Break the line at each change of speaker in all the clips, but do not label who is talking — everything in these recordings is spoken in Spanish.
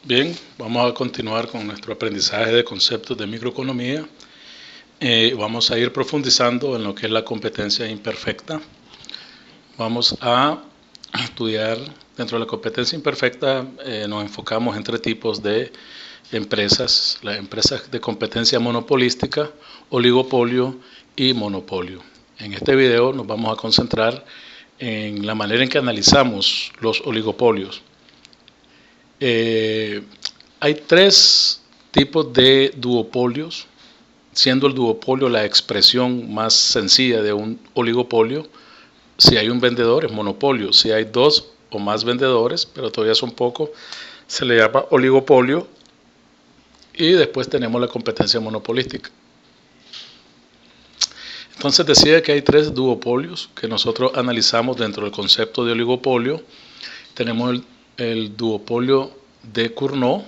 Bien, vamos a continuar con nuestro aprendizaje de conceptos de microeconomía. Vamos a ir profundizando en lo que es la competencia imperfecta. Vamos a estudiar dentro de la competencia imperfecta, nos enfocamos en tres tipos de empresas: las empresas de competencia monopolística, oligopolio y monopolio. En este video nos vamos a concentrar en la manera en que analizamos los oligopolios. Hay tres tipos de duopolios, siendo el duopolio la expresión más sencilla de un oligopolio. Si hay un vendedor es monopolio, si hay dos o más vendedores, pero todavía son pocos, se le llama oligopolio. Y después tenemos la competencia monopolística. Entonces decía que hay tres duopolios que nosotros analizamos dentro del concepto de oligopolio. Tenemos el duopolio de Cournot,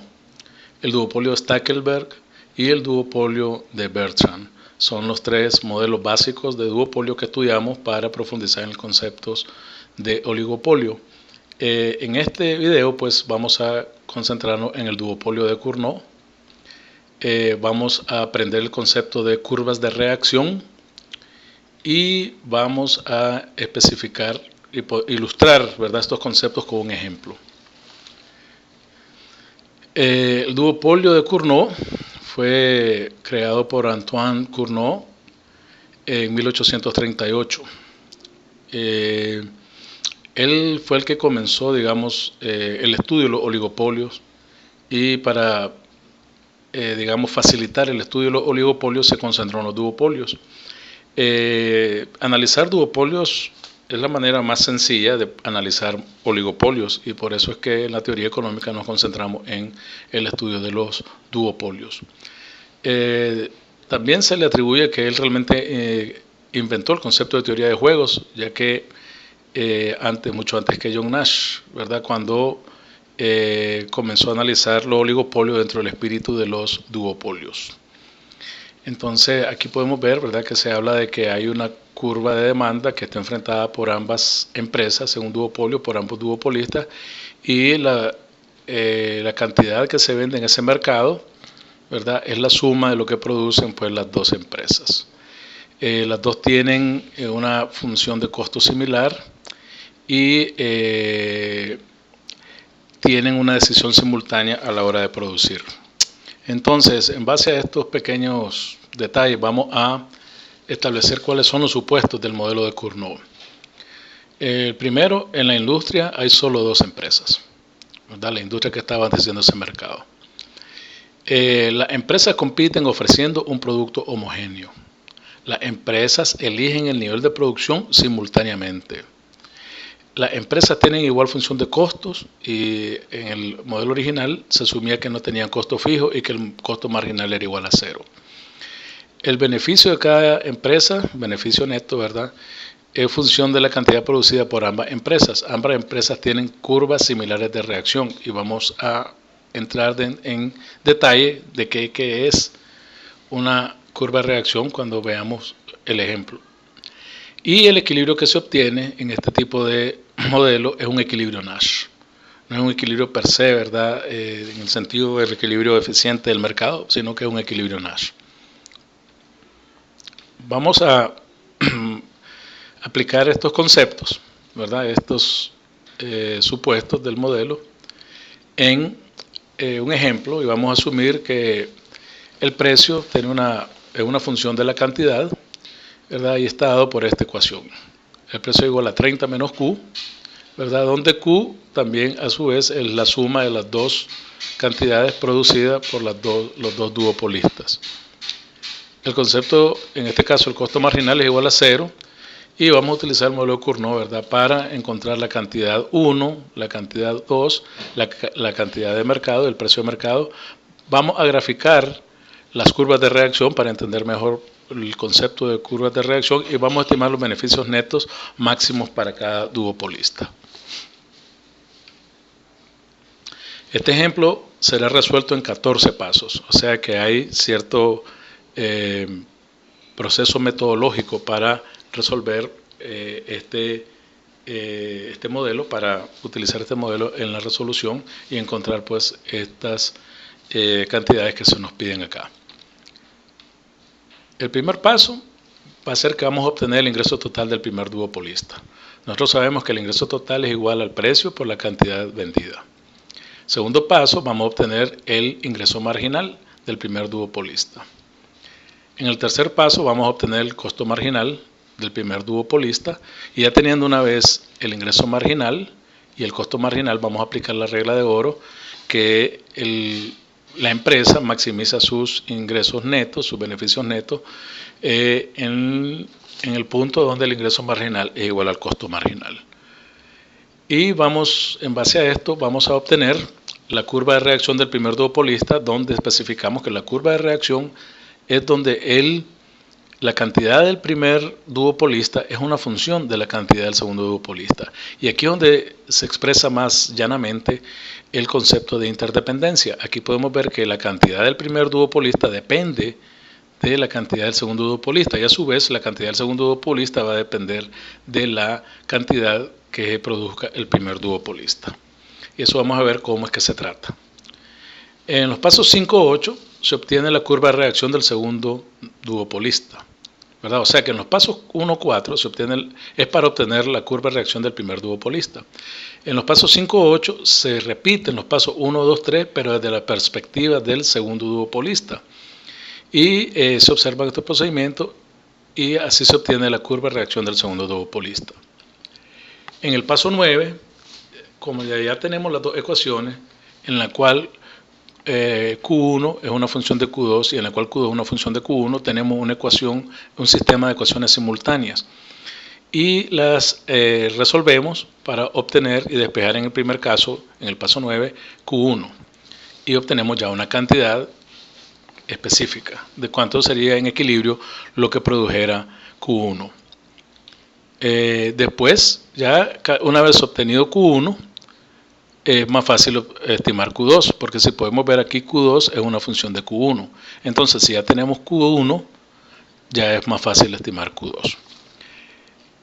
el duopolio de Stackelberg y el duopolio de Bertrand. Son los tres modelos básicos de duopolio que estudiamos para profundizar en los conceptos de oligopolio. En este video pues vamos a concentrarnos en el duopolio de Cournot. Vamos a aprender el concepto de curvas de reacción y vamos a especificar y ilustrar, ¿verdad?, estos conceptos con un ejemplo. El duopolio de Cournot fue creado por Antoine Cournot en 1838. Él fue el que comenzó, digamos, el estudio de los oligopolios, y para, digamos, facilitar el estudio de los oligopolios se concentró en los duopolios. Analizar duopolios es la manera más sencilla de analizar oligopolios, y por eso es que en la teoría económica nos concentramos en el estudio de los duopolios. También se le atribuye que él realmente inventó el concepto de teoría de juegos, ya que mucho antes que John Nash, ¿verdad?, cuando comenzó a analizar los oligopolios dentro del espíritu de los duopolios. Entonces aquí podemos ver, ¿verdad?, que se habla de que hay una curva de demanda que está enfrentada por ambas empresas en un duopolio, por ambos duopolistas, y la cantidad que se vende en ese mercado, ¿verdad?, es la suma de lo que producen pues las dos empresas. Las dos tienen una función de costo similar y tienen una decisión simultánea a la hora de producir. Entonces, en base a estos pequeños detalles, vamos a establecer cuáles son los supuestos del modelo de Cournot. Primero, en la industria hay solo dos empresas, ¿verdad?, la industria que está abasteciendo ese mercado. Las empresas compiten ofreciendo un producto homogéneo. Las empresas eligen el nivel de producción simultáneamente. Las empresas tienen igual función de costos, y en el modelo original se asumía que no tenían costo fijo y que el costo marginal era igual a cero. El beneficio de cada empresa, beneficio neto, ¿verdad?, es función de la cantidad producida por ambas empresas. Ambas empresas tienen curvas similares de reacción, y vamos a entrar en detalle de qué es una curva de reacción cuando veamos el ejemplo. Y el equilibrio que se obtiene en este tipo de modelo es un equilibrio Nash. No es un equilibrio per se, ¿verdad?, en el sentido del equilibrio eficiente del mercado, sino que es un equilibrio Nash. Vamos a aplicar estos conceptos, ¿verdad?, estos supuestos del modelo en un ejemplo, y vamos a asumir que el precio tiene una función de la cantidad, ¿verdad?, y está dado por esta ecuación. El precio es igual a 30 menos Q, ¿verdad?, donde Q también a su vez es la suma de las dos cantidades producidas por los dos duopolistas. El concepto, en este caso el costo marginal, es igual a 0, y vamos a utilizar el modelo de Cournot, ¿verdad?, para encontrar la cantidad 1, la cantidad 2, la cantidad de mercado, el precio de mercado. Vamos a graficar las curvas de reacción para entender mejor el concepto de curvas de reacción, y vamos a estimar los beneficios netos máximos para cada duopolista. Este ejemplo será resuelto en 14 pasos, o sea que hay cierto proceso metodológico para resolver este este modelo para utilizar este modelo en la resolución y encontrar pues estas cantidades que se nos piden acá. El primer paso va a ser que vamos a obtener el ingreso total del primer duopolista. Nosotros sabemos que el ingreso total es igual al precio por la cantidad vendida. Segundo paso, vamos a obtener el ingreso marginal del primer duopolista. En el tercer paso vamos a obtener el costo marginal del primer duopolista, y ya teniendo una vez el ingreso marginal y el costo marginal, vamos a aplicar la regla de oro, que la empresa maximiza sus ingresos netos, sus beneficios netos, en el punto donde el ingreso marginal es igual al costo marginal. Y vamos, en base a esto, vamos a obtener la curva de reacción del primer duopolista, donde especificamos que la curva de reacción es donde la cantidad del primer duopolista es una función de la cantidad del segundo duopolista. Y aquí es donde se expresa más llanamente el concepto de interdependencia. Aquí podemos ver que la cantidad del primer duopolista depende de la cantidad del segundo duopolista, y a su vez la cantidad del segundo duopolista va a depender de la cantidad que produzca el primer duopolista. Y eso vamos a ver cómo es que se trata. En los pasos 5-8 se obtiene la curva de reacción del segundo duopolista, ¿verdad? O sea que en los pasos 1-4 es para obtener la curva de reacción del primer duopolista. En los pasos 5-8 se repiten los pasos 1, 2, 3, pero desde la perspectiva del segundo duopolista. Y se observan estos procedimientos y así se obtiene la curva de reacción del segundo duopolista. En el paso 9, como ya tenemos las dos ecuaciones, en la cual Q1 es una función de Q2 y en la cual Q2 es una función de Q1, tenemos una ecuación, un sistema de ecuaciones simultáneas. Y las resolvemos para obtener y despejar en el primer caso, en el paso 9, Q1. Y obtenemos ya una cantidad específica de cuánto sería en equilibrio lo que produjera Q1. Después, ya una vez obtenido Q1, es más fácil estimar Q2, porque si podemos ver aquí, Q2 es una función de Q1. Entonces, si ya tenemos Q1, ya es más fácil estimar Q2.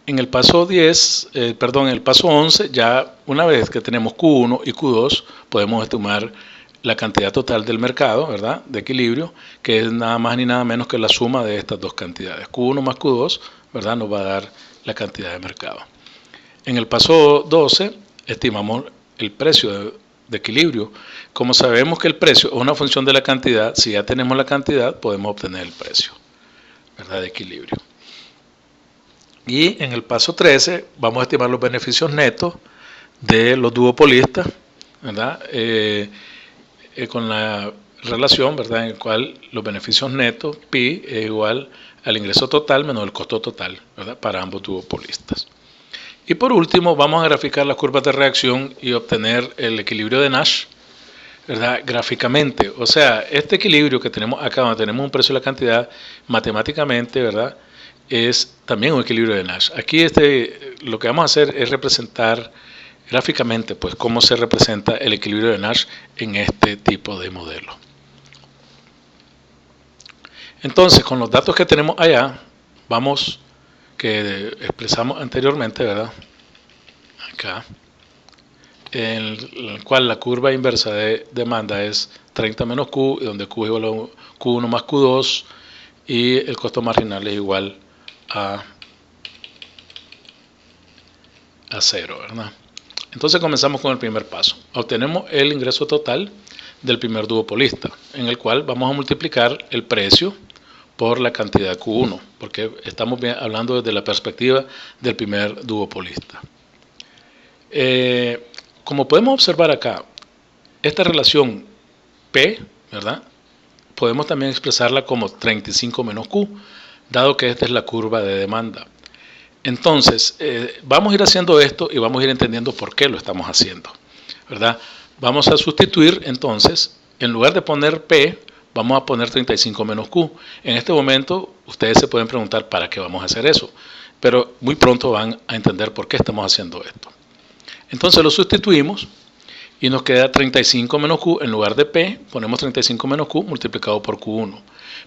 En el paso en el paso 11, ya una vez que tenemos Q1 y Q2, podemos estimar la cantidad total del mercado, ¿verdad?, de equilibrio, que es nada más ni nada menos que la suma de estas dos cantidades. Q1 más Q2, ¿verdad?, nos va a dar la cantidad de mercado. En el paso 12, estimamos el precio de equilibrio. Como sabemos que el precio es una función de la cantidad, si ya tenemos la cantidad, podemos obtener el precio, ¿verdad?, de equilibrio. Y en el paso 13, vamos a estimar los beneficios netos de los duopolistas, ¿verdad?, con la relación, ¿verdad?, en la cual los beneficios netos, pi, es igual al ingreso total menos el costo total, ¿verdad?, para ambos duopolistas. Y por último, vamos a graficar las curvas de reacción y obtener el equilibrio de Nash, ¿verdad?, gráficamente. O sea, este equilibrio que tenemos acá, donde tenemos un precio y la cantidad, matemáticamente, ¿verdad?, es también un equilibrio de Nash. Aquí lo que vamos a hacer es representar gráficamente, pues, cómo se representa el equilibrio de Nash en este tipo de modelo. Entonces, con los datos que tenemos allá, que expresamos anteriormente, ¿verdad?, acá, en el cual la curva inversa de demanda es 30 menos Q, y donde Q es igual a Q1 más Q2, y el costo marginal es igual a 0, ¿verdad? Entonces comenzamos con el primer paso. Obtenemos el ingreso total del primer duopolista, en el cual vamos a multiplicar el precio por la cantidad Q1, porque estamos hablando desde la perspectiva del primer duopolista. Como podemos observar acá, esta relación P, ¿verdad?, podemos también expresarla como 35 menos Q, dado que esta es la curva de demanda. Entonces, vamos a ir haciendo esto y vamos a ir entendiendo por qué lo estamos haciendo, ¿verdad? Vamos a sustituir, entonces, en lugar de poner P, vamos a poner 35 menos Q. En este momento, ustedes se pueden preguntar para qué vamos a hacer eso, pero muy pronto van a entender por qué estamos haciendo esto. Entonces, lo sustituimos y nos queda 35 menos Q. En lugar de P, ponemos 35 menos Q multiplicado por Q1.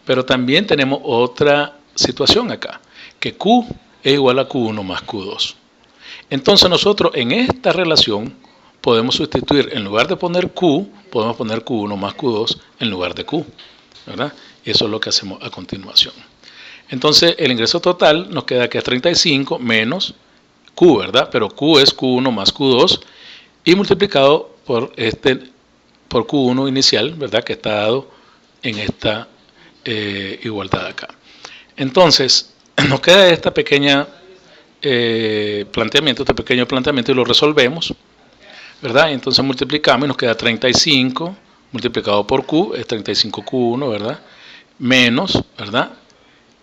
Pero también tenemos otra situación acá, que Q es igual a Q1 más Q2. Entonces nosotros en esta relación podemos sustituir, en lugar de poner Q, podemos poner Q1 más Q2 en lugar de Q, ¿verdad? Y eso es lo que hacemos a continuación. Entonces el ingreso total nos queda que es 35 menos Q, ¿verdad? Pero Q es Q1 más Q2 y multiplicado por Q1 inicial, ¿verdad? Que está dado en esta igualdad acá. Entonces nos queda este pequeño planteamiento y lo resolvemos, ¿verdad? Entonces multiplicamos y nos queda 35 multiplicado por Q, es 35Q1, ¿verdad? Menos, ¿verdad?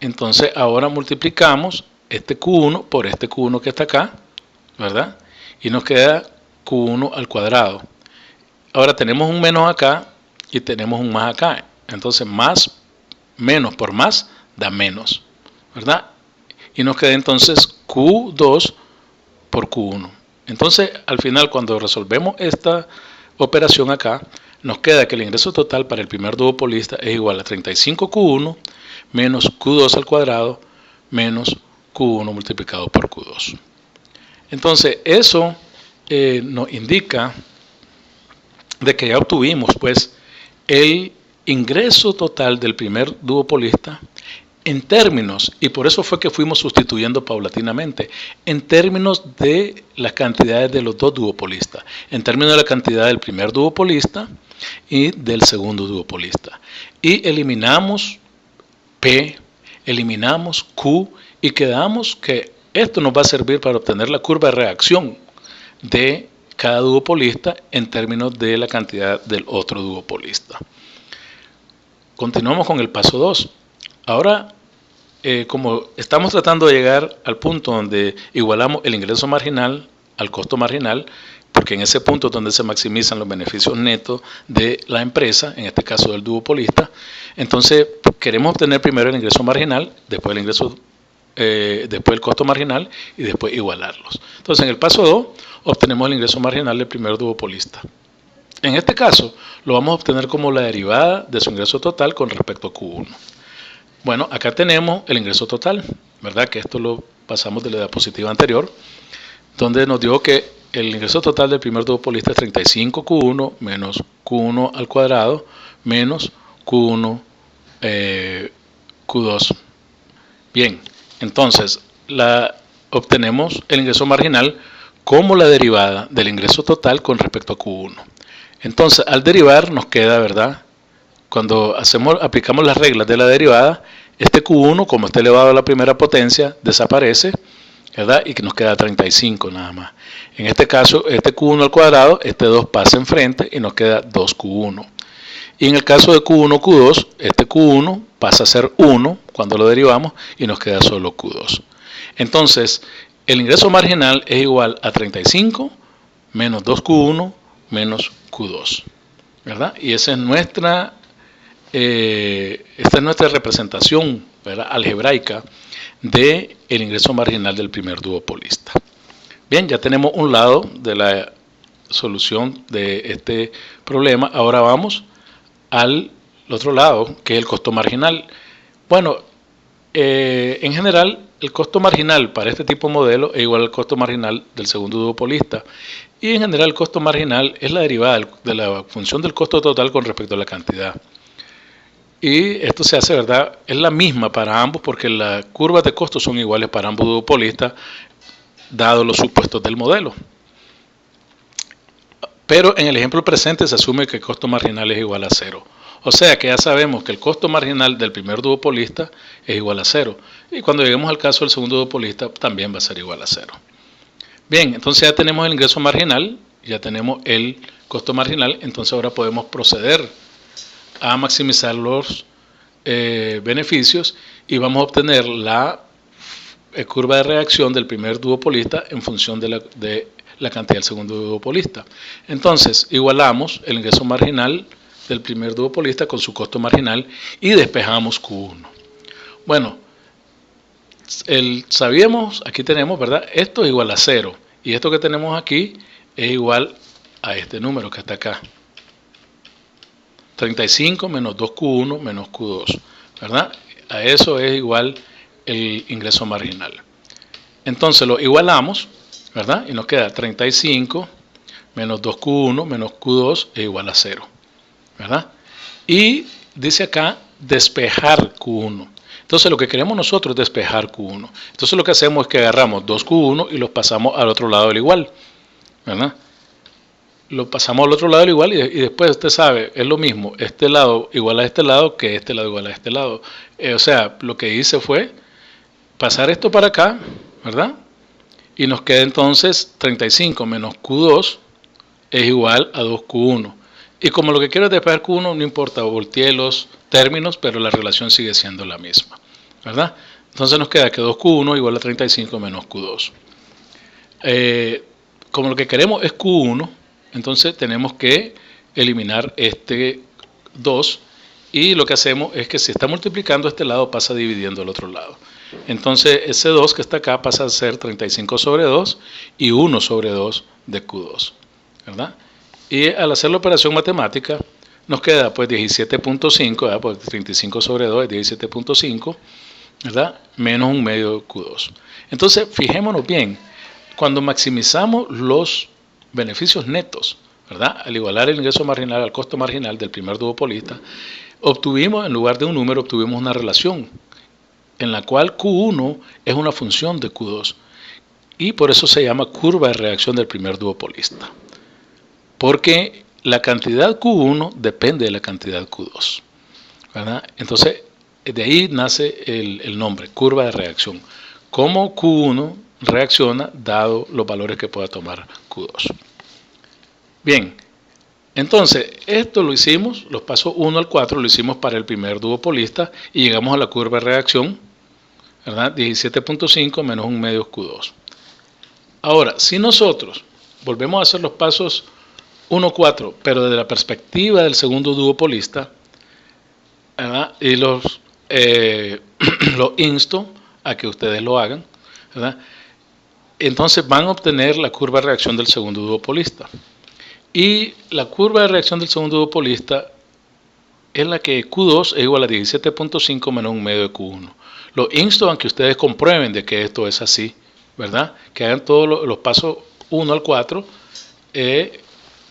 Entonces ahora multiplicamos este Q1 por este Q1 que está acá, ¿verdad? Y nos queda Q1 al cuadrado. Ahora tenemos un menos acá y tenemos un más acá. Entonces menos por más da menos, ¿verdad? Y nos queda entonces Q2 por Q1. Entonces al final, cuando resolvemos esta operación acá, nos queda que el ingreso total para el primer duopolista es igual a 35Q1 menos Q2 al cuadrado menos Q1 multiplicado por Q2. Entonces eso nos indica de que ya obtuvimos pues el ingreso total del primer duopolista en términos, y por eso fue que fuimos sustituyendo paulatinamente, en términos de las cantidades de los dos duopolistas, en términos de la cantidad del primer duopolista y del segundo duopolista. Y eliminamos P, eliminamos Q y quedamos que esto nos va a servir para obtener la curva de reacción de cada duopolista en términos de la cantidad del otro duopolista. Continuamos con el paso 2. Ahora, como estamos tratando de llegar al punto donde igualamos el ingreso marginal al costo marginal, porque en ese punto es donde se maximizan los beneficios netos de la empresa, en este caso del duopolista, entonces queremos obtener primero el ingreso marginal, después el costo marginal y después igualarlos. Entonces en el paso 2 obtenemos el ingreso marginal del primer duopolista. En este caso lo vamos a obtener como la derivada de su ingreso total con respecto a Q1. Bueno, acá tenemos el ingreso total, ¿verdad? Que esto lo pasamos de la diapositiva anterior, donde nos dio que el ingreso total del primer duopolista es 35Q1 menos Q1 al cuadrado menos Q1 Q2. Bien, entonces obtenemos el ingreso marginal como la derivada del ingreso total con respecto a Q1. Entonces, al derivar nos queda, ¿verdad? Cuando aplicamos las reglas de la derivada, este Q1, como está elevado a la primera potencia, desaparece, ¿verdad? Y que nos queda 35 nada más. En este caso, este Q1 al cuadrado, este 2 pasa enfrente y nos queda 2Q1. Y en el caso de Q1, Q2, este Q1 pasa a ser 1 cuando lo derivamos y nos queda solo Q2. Entonces, el ingreso marginal es igual a 35 menos 2Q1 menos Q2, ¿verdad? Y esa es nuestra representación, ¿verdad?, algebraica del ingreso marginal del primer duopolista. Bien, ya tenemos un lado de la solución de este problema. Ahora vamos al otro lado, que es el costo marginal. Bueno, en general, el costo marginal para este tipo de modelo es igual al costo marginal del segundo duopolista. Y en general, el costo marginal es la derivada de la función del costo total con respecto a la cantidad. Y esto se hace, ¿verdad? Es la misma para ambos porque las curvas de costos son iguales para ambos duopolistas, dados los supuestos del modelo. Pero en el ejemplo presente se asume que el costo marginal es igual a 0. O sea que ya sabemos que el costo marginal del primer duopolista es igual a 0. Y cuando lleguemos al caso del segundo duopolista también va a ser igual a 0. Bien, entonces ya tenemos el ingreso marginal, ya tenemos el costo marginal, entonces ahora podemos proceder a maximizar los beneficios y vamos a obtener la curva de reacción del primer duopolista en función de la cantidad del segundo duopolista. Entonces igualamos el ingreso marginal del primer duopolista con su costo marginal y despejamos Q1. Bueno, sabíamos, aquí tenemos, ¿verdad? Esto es igual a 0 y esto que tenemos aquí es igual a este número que está acá. 35 menos 2Q1 menos Q2, ¿verdad? A eso es igual el ingreso marginal. Entonces lo igualamos ¿verdad? Y nos queda 35 menos 2Q1 menos Q2 es igual a 0, ¿verdad? Y dice acá despejar Q1. Entonces lo que queremos nosotros es despejar Q1. Entonces lo que hacemos es que agarramos 2Q1 y los pasamos al otro lado del igual, ¿verdad? Lo pasamos al otro lado del igual y después usted sabe, es lo mismo, este lado igual a este lado que este lado igual a este lado. O sea, lo que hice fue pasar esto para acá, ¿verdad? Y nos queda entonces 35 menos Q2 es igual a 2Q1. Y como lo que quiero es despejar Q1, no importa, volteé los términos, pero la relación sigue siendo la misma, ¿verdad? Entonces nos queda que 2Q1 igual a 35 menos Q2. Como lo que queremos es Q1, entonces tenemos que eliminar este 2 y lo que hacemos es que si está multiplicando este lado pasa dividiendo el otro lado. Entonces ese 2 que está acá pasa a ser 35 sobre 2 y 1 sobre 2 de Q2, ¿verdad? Y al hacer la operación matemática nos queda pues 17.5, ¿verdad? Porque 35 sobre 2 es 17.5, ¿verdad? Menos un medio de Q2. Entonces fijémonos bien, cuando maximizamos los beneficios netos, ¿verdad? Al igualar el ingreso marginal al costo marginal del primer duopolista, obtuvimos, en lugar de un número, obtuvimos una relación en la cual Q1 es una función de Q2 y por eso se llama curva de reacción del primer duopolista, porque la cantidad Q1 depende de la cantidad Q2, ¿verdad? Entonces de ahí nace el nombre, curva de reacción, cómo Q1 reacciona dado los valores que pueda tomar Q2. Bien, entonces esto lo hicimos, los pasos 1 al 4 lo hicimos para el primer duopolista y llegamos a la curva de reacción, ¿verdad? 17.5 menos un medio Q2. Ahora, si nosotros volvemos a hacer los pasos 1, 4, pero desde la perspectiva del segundo duopolista, ¿verdad? Y los insto a que ustedes lo hagan, ¿verdad? Entonces van a obtener la curva de reacción del segundo duopolista. Y la curva de reacción del segundo duopolista es la que Q2 es igual a 17.5 menos un medio de Q1. Los insto a que ustedes comprueben de que esto es así, ¿verdad? Que hagan todos los pasos 1 al 4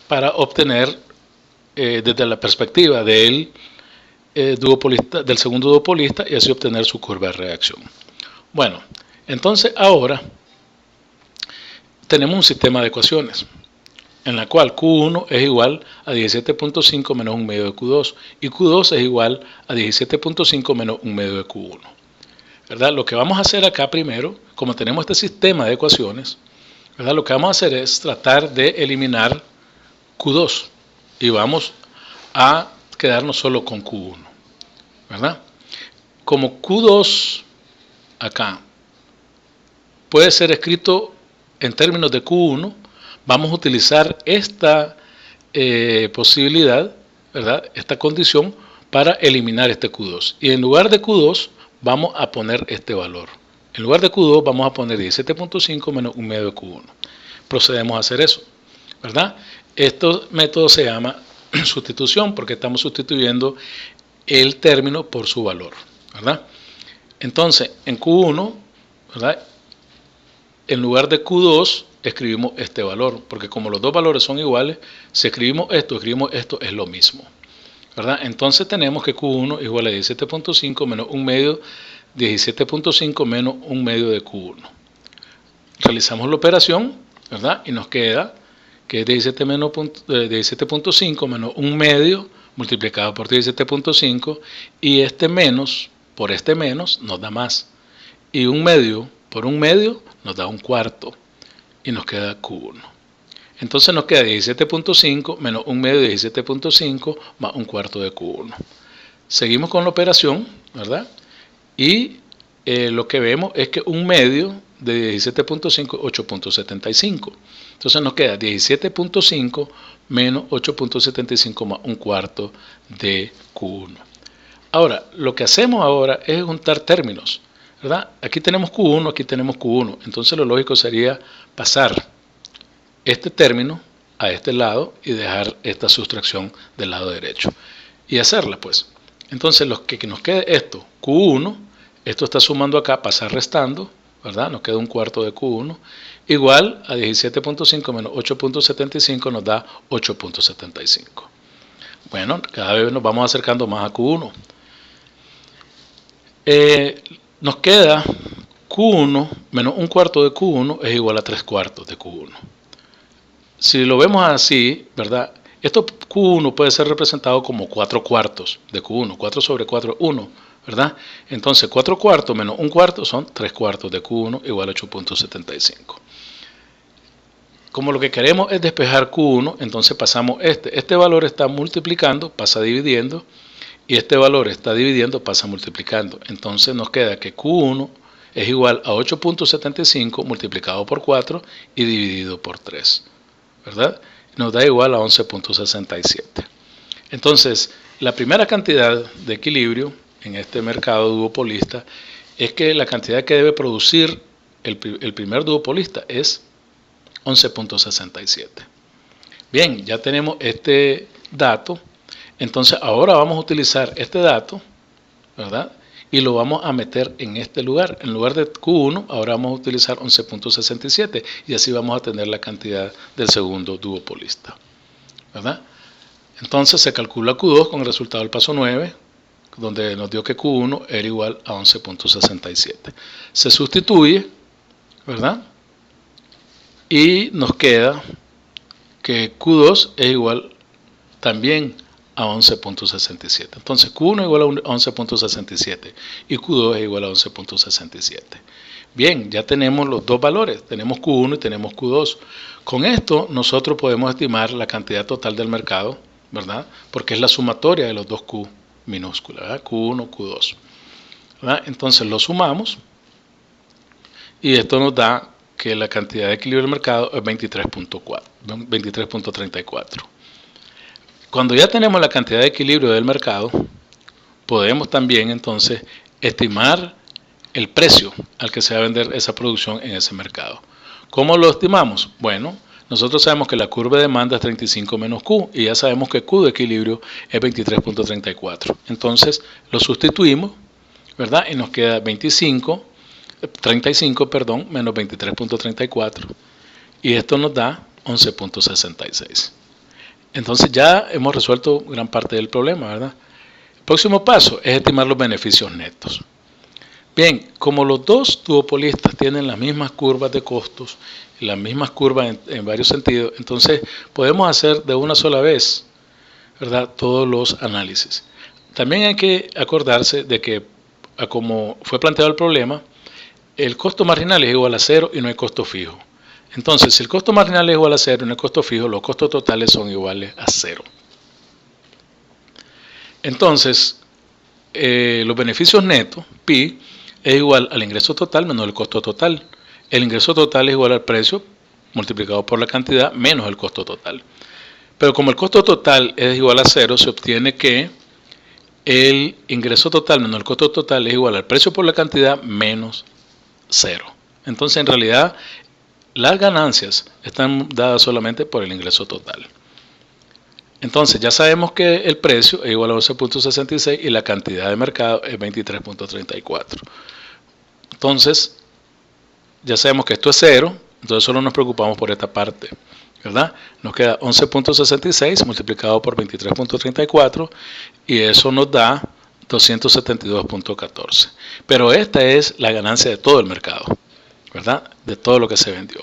para obtener desde la perspectiva del segundo duopolista y así obtener su curva de reacción. Bueno, entonces ahora tenemos un sistema de ecuaciones en la cual Q1 es igual a 17.5 menos un medio de Q2 y Q2 es igual a 17.5 menos un medio de Q1, ¿verdad? Lo que vamos a hacer acá primero, como tenemos este sistema de ecuaciones, ¿verdad? Lo que vamos a hacer es tratar de eliminar Q2 y vamos a quedarnos solo con Q1, ¿verdad? Como Q2 acá puede ser escrito en términos de Q1, vamos a utilizar esta posibilidad, ¿verdad? Esta condición para eliminar este Q2. Y en lugar de Q2 vamos a poner este valor. En lugar de Q2 vamos a poner 17.5 menos un medio de Q1. Procedemos a hacer eso, ¿verdad? Este método se llama sustitución porque estamos sustituyendo el término por su valor, ¿verdad? Entonces, en Q1, ¿verdad? En lugar de Q2 escribimos este valor, porque como los dos valores son iguales, si escribimos esto, es lo mismo, ¿verdad? Entonces tenemos que Q1 es igual a 17.5 menos un medio, 17.5 menos un medio de Q1. Realizamos la operación, ¿verdad? Y nos queda que es 17.5 menos un medio multiplicado por 17.5 y este menos por este menos nos da más. Y un medio por un medio nos da un cuarto y nos queda Q1. Entonces nos queda 17.5 menos un medio de 17.5 más un cuarto de Q1. Seguimos con la operación, ¿verdad? Y lo que vemos es que un medio de 17.5 es 8.75. Entonces nos queda 17.5 menos 8.75 más un cuarto de Q1. Ahora, lo que hacemos ahora es juntar términos, ¿verdad? Aquí tenemos Q1, aquí tenemos Q1. Entonces lo lógico sería pasar este término a este lado y dejar esta sustracción del lado derecho. Y hacerla pues. Entonces lo que nos quede esto, Q1, esto está sumando acá, pasa restando, ¿verdad? Nos queda un cuarto de Q1 igual a 17.5 menos 8.75 nos da 8.75. Bueno, cada vez nos vamos acercando más a Q1. Nos queda Q1 menos un cuarto de Q1 es igual a 3/4 de Q1. Si lo vemos así, ¿verdad? Esto Q1 puede ser representado como 4/4 de Q1. 4 sobre 4 es 1, ¿verdad? Entonces 4/4 menos un cuarto son 3/4 de Q1 igual a 8.75. Como lo que queremos es despejar Q1, entonces pasamos este valor está multiplicando, pasa dividiendo, y este valor está dividiendo, pasa multiplicando. Entonces nos queda que Q1 es igual a 8.75 multiplicado por 4 y dividido por 3, ¿verdad? Nos da igual a 11.67. Entonces, la primera cantidad de equilibrio en este mercado duopolista es que la cantidad que debe producir el primer duopolista es 11.67. Bien, ya tenemos este dato. Entonces ahora vamos a utilizar este dato, ¿verdad? Y lo vamos a meter en este lugar. En lugar de Q1, ahora vamos a utilizar 11.67 y así vamos a tener la cantidad del segundo duopolista, ¿verdad? Entonces se calcula Q2 con el resultado del paso 9, donde nos dio que Q1 era igual a 11.67. Se sustituye, ¿verdad? Y nos queda que Q2 es igual también a 11.67. Entonces Q1 es igual a 11.67 y Q2 es igual a 11.67. Bien, ya tenemos los dos valores, tenemos Q1 y tenemos Q2. Con esto nosotros podemos estimar la cantidad total del mercado, ¿verdad? Porque es la sumatoria de los dos Q minúsculas, ¿verdad? Q1, Q2. ¿Verdad? Entonces lo sumamos y esto nos da que la cantidad de equilibrio del mercado es 23.34. Cuando ya tenemos la cantidad de equilibrio del mercado, podemos también entonces estimar el precio al que se va a vender esa producción en ese mercado. ¿Cómo lo estimamos? Bueno, nosotros sabemos que la curva de demanda es 35 menos Q y ya sabemos que Q de equilibrio es 23.34. Entonces lo sustituimos, ¿verdad? Y nos queda 35 menos 23.34 y esto nos da 11.66. Entonces ya hemos resuelto gran parte del problema, ¿verdad? El próximo paso es estimar los beneficios netos. Bien, como los dos duopolistas tienen las mismas curvas de costos y las mismas curvas en varios sentidos, entonces podemos hacer de una sola vez, ¿verdad?, todos los análisis. También hay que acordarse de que, como fue planteado el problema, el costo marginal es igual a 0 y no hay costo fijo. Entonces, si el costo marginal es igual a 0 y no hay costo fijo, los costos totales son iguales a 0. Entonces, los beneficios netos, pi, es igual al ingreso total menos el costo total. El ingreso total es igual al precio multiplicado por la cantidad menos el costo total. Pero como el costo total es igual a 0, se obtiene que el ingreso total menos el costo total es igual al precio por la cantidad menos 0. Entonces, en realidad, las ganancias están dadas solamente por el ingreso total. Entonces, ya sabemos que el precio es igual a 11.66 y la cantidad de mercado es 23.34. Entonces, ya sabemos que esto es 0, entonces solo nos preocupamos por esta parte, ¿verdad? Nos queda 11.66 multiplicado por 23.34 y eso nos da 272.14. Pero esta es la ganancia de todo el mercado, ¿verdad? De todo lo que se vendió.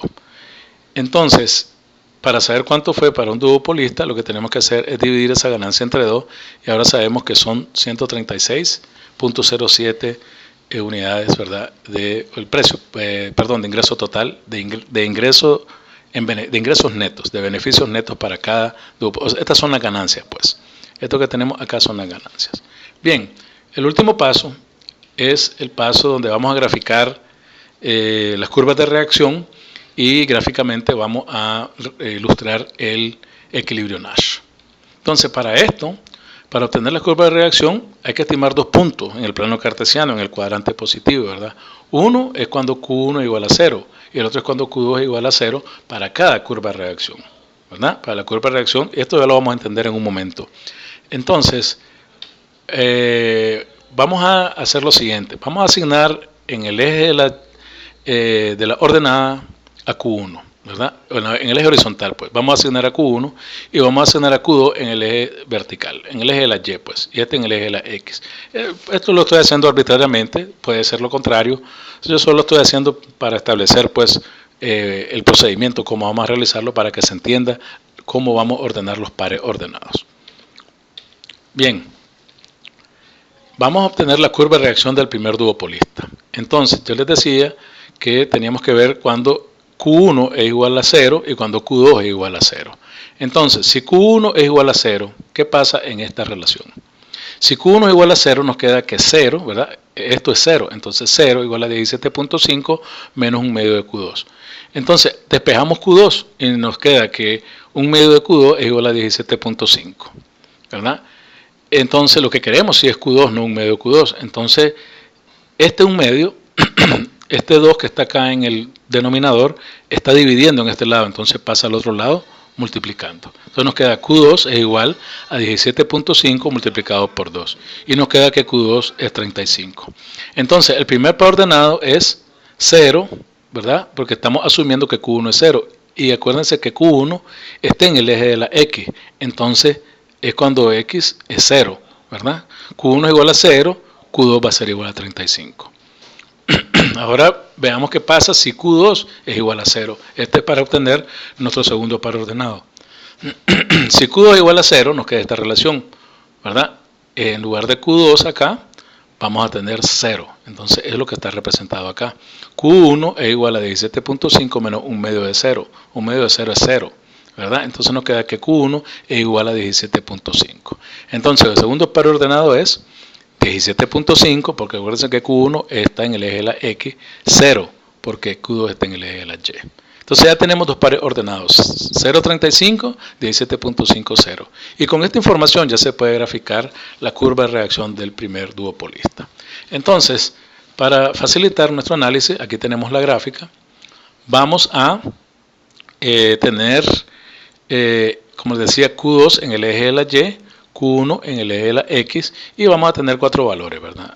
Entonces, para saber cuánto fue para un duopolista, lo que tenemos que hacer es dividir esa ganancia entre 2 y ahora sabemos que son 136.07 unidades, ¿verdad? De el precio, de ingreso total, de ingresos netos, de beneficios netos para cada duopolista. Estas son las ganancias, pues. Esto que tenemos acá son las ganancias. Bien, el último paso es el paso donde vamos a graficar las curvas de reacción y gráficamente vamos a ilustrar el equilibrio Nash. Entonces, para esto, para obtener la curva de reacción, hay que estimar dos puntos en el plano cartesiano, en el cuadrante positivo, ¿verdad? Uno es cuando Q1 es igual a 0 y el otro es cuando Q2 es igual a 0 para cada curva de reacción, ¿verdad? Para la curva de reacción, esto ya lo vamos a entender en un momento. Entonces, vamos a hacer lo siguiente. Vamos a asignar en el eje de la ordenada a Q1, ¿verdad? En el eje horizontal, pues. Vamos a asignar a Q1 y vamos a asignar a Q2 en el eje vertical, en el eje de la Y, pues, y este en el eje de la X. Esto lo estoy haciendo arbitrariamente, puede ser lo contrario. Yo solo estoy haciendo para establecer, pues, el procedimiento, cómo vamos a realizarlo para que se entienda cómo vamos a ordenar los pares ordenados. Bien, vamos a obtener la curva de reacción del primer duopolista. Entonces, yo les decía que teníamos que ver cuando Q1 es igual a 0 y cuando Q2 es igual a 0. Entonces, si Q1 es igual a 0, ¿qué pasa en esta relación? Si Q1 es igual a 0, nos queda que 0, ¿verdad? Esto es 0, entonces 0 igual a 17.5 menos 1 medio de Q2. Entonces, despejamos Q2 y nos queda que 1 medio de Q2 es igual a 17.5, ¿verdad? Entonces, lo que queremos si es Q2, no 1 medio de Q2. Entonces, este 1 medio, este 2 que está acá en el denominador, está dividiendo en este lado, entonces pasa al otro lado multiplicando. Entonces nos queda Q2 es igual a 17.5 multiplicado por 2. Y nos queda que Q2 es 35. Entonces el primer par ordenado es 0, ¿verdad? Porque estamos asumiendo que Q1 es 0. Y acuérdense que Q1 está en el eje de la X. Entonces es cuando X es 0, ¿verdad? Q1 es igual a 0, Q2 va a ser igual a 35. Ahora veamos qué pasa si Q2 es igual a 0. Este es para obtener nuestro segundo par ordenado. Si Q2 es igual a 0, nos queda esta relación, ¿verdad? En lugar de Q2 acá, vamos a tener 0. Entonces es lo que está representado acá. Q1 es igual a 17.5 menos 1 medio de 0. 1 medio de 0 es 0, ¿verdad? Entonces nos queda que Q1 es igual a 17.5. Entonces el segundo par ordenado es 17.5, porque acuérdense que Q1 está en el eje de la X, 0, porque Q2 está en el eje de la Y. Entonces ya tenemos dos pares ordenados, 0.35, 17.5, 0. Y con esta información ya se puede graficar la curva de reacción del primer duopolista. Entonces, para facilitar nuestro análisis, aquí tenemos la gráfica. Vamos a tener, como les decía, Q2 en el eje de la Y, Q1 en el eje de la X y vamos a tener 4 valores, ¿verdad?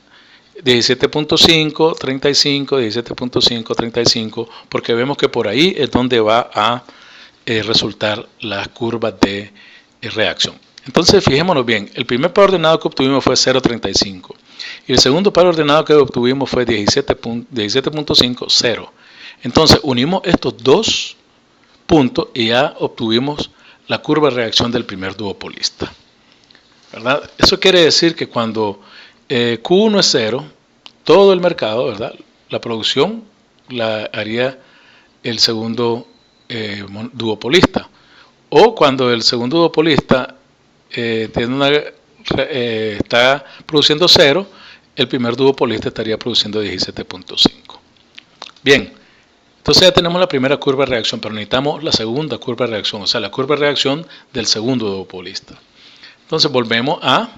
17.5, 35, 17.5, 35, porque vemos que por ahí es donde va a resultar las curvas de reacción. Entonces, fijémonos bien, el primer par ordenado que obtuvimos fue 0.35 y el segundo par ordenado que obtuvimos fue 17.5, 0. Entonces, unimos estos dos puntos y ya obtuvimos la curva de reacción del primer duopolista, ¿verdad? Eso quiere decir que cuando Q1 es 0, todo el mercado, ¿verdad? La producción la haría el segundo duopolista. O cuando el segundo duopolista está produciendo 0, el primer duopolista estaría produciendo 17.5. Bien, entonces ya tenemos la primera curva de reacción, pero necesitamos la segunda curva de reacción, o sea, la curva de reacción del segundo duopolista. Entonces volvemos a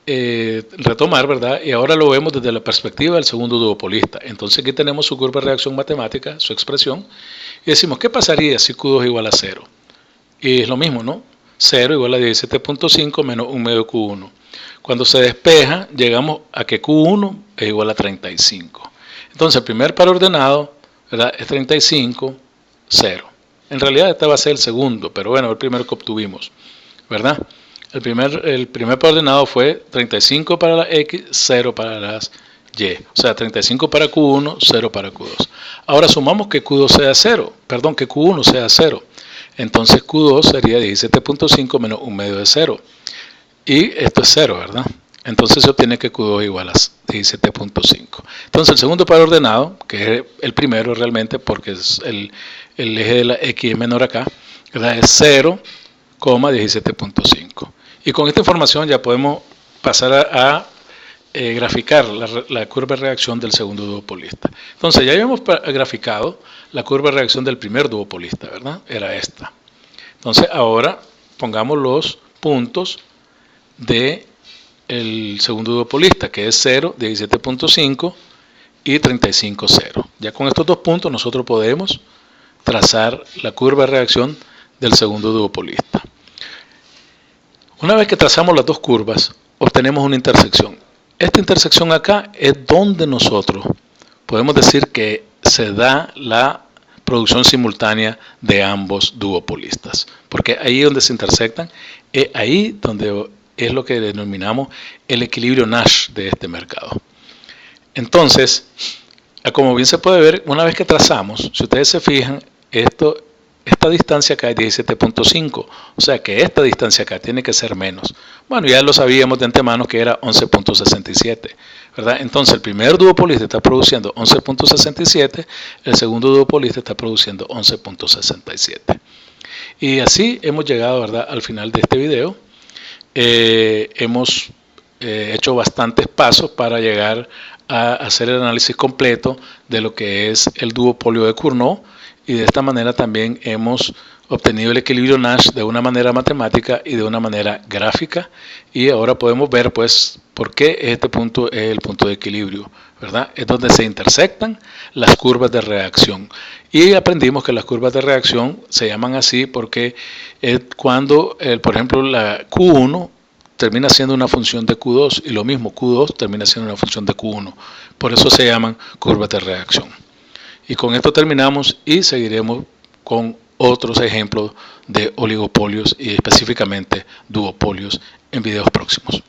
retomar, ¿verdad? Y ahora lo vemos desde la perspectiva del segundo duopolista. Entonces aquí tenemos su curva de reacción matemática, su expresión, y decimos, ¿qué pasaría si Q2 es igual a 0? Y es lo mismo, ¿no? 0 igual a 17.5 menos 1 medio de Q1. Cuando se despeja, llegamos a que Q1 es igual a 35. Entonces el primer par ordenado, ¿verdad? Es 35, 0. En realidad este va a ser el segundo, pero bueno, el primero que obtuvimos, ¿verdad? El primer par ordenado fue 35 para la X, 0 para las Y. O sea, 35 para Q1, 0 para Q2. Ahora sumamos que Q2 sea 0, perdón, que Q1 sea 0. Entonces Q2 sería 17.5 menos 1 medio de 0. Y esto es 0, ¿verdad? Entonces se obtiene que Q2 igual a 17.5. Entonces el segundo par ordenado, que es el primero realmente, porque es el eje de la X es menor acá, ¿verdad? Es 0, 17.5. Y con esta información ya podemos pasar a graficar la curva de reacción del segundo duopolista. Entonces ya habíamos graficado la curva de reacción del primer duopolista, ¿verdad? Era esta. Entonces ahora pongamos los puntos del segundo duopolista, que es 0, 17.5 y 35, 0. Ya con estos dos puntos nosotros podemos trazar la curva de reacción del segundo duopolista. Una vez que trazamos las dos curvas, obtenemos una intersección. Esta intersección acá es donde nosotros podemos decir que se da la producción simultánea de ambos duopolistas, porque ahí donde se intersectan, es ahí donde es lo que denominamos el equilibrio Nash de este mercado. Entonces, como bien se puede ver, una vez que trazamos, si ustedes se fijan, esta distancia acá es 17.5, o sea que esta distancia acá tiene que ser menos. Bueno, ya lo sabíamos de antemano que era 11.67, ¿verdad? Entonces el primer duopolista está produciendo 11.67, el segundo duopolista está produciendo 11.67. Y así hemos llegado, ¿verdad?, al final de este video. Hemos hecho bastantes pasos para llegar a hacer el análisis completo de lo que es el duopolio de Cournot, y de esta manera también hemos obtenido el equilibrio Nash de una manera matemática y de una manera gráfica, y ahora podemos ver pues por qué este punto es el punto de equilibrio, ¿verdad? Es donde se intersectan las curvas de reacción, y aprendimos que las curvas de reacción se llaman así porque es cuando, por ejemplo, la Q1 termina siendo una función de Q2 y lo mismo Q2 termina siendo una función de Q1, por eso se llaman curvas de reacción. Y con esto terminamos y seguiremos con otros ejemplos de oligopolios y específicamente duopolios en videos próximos.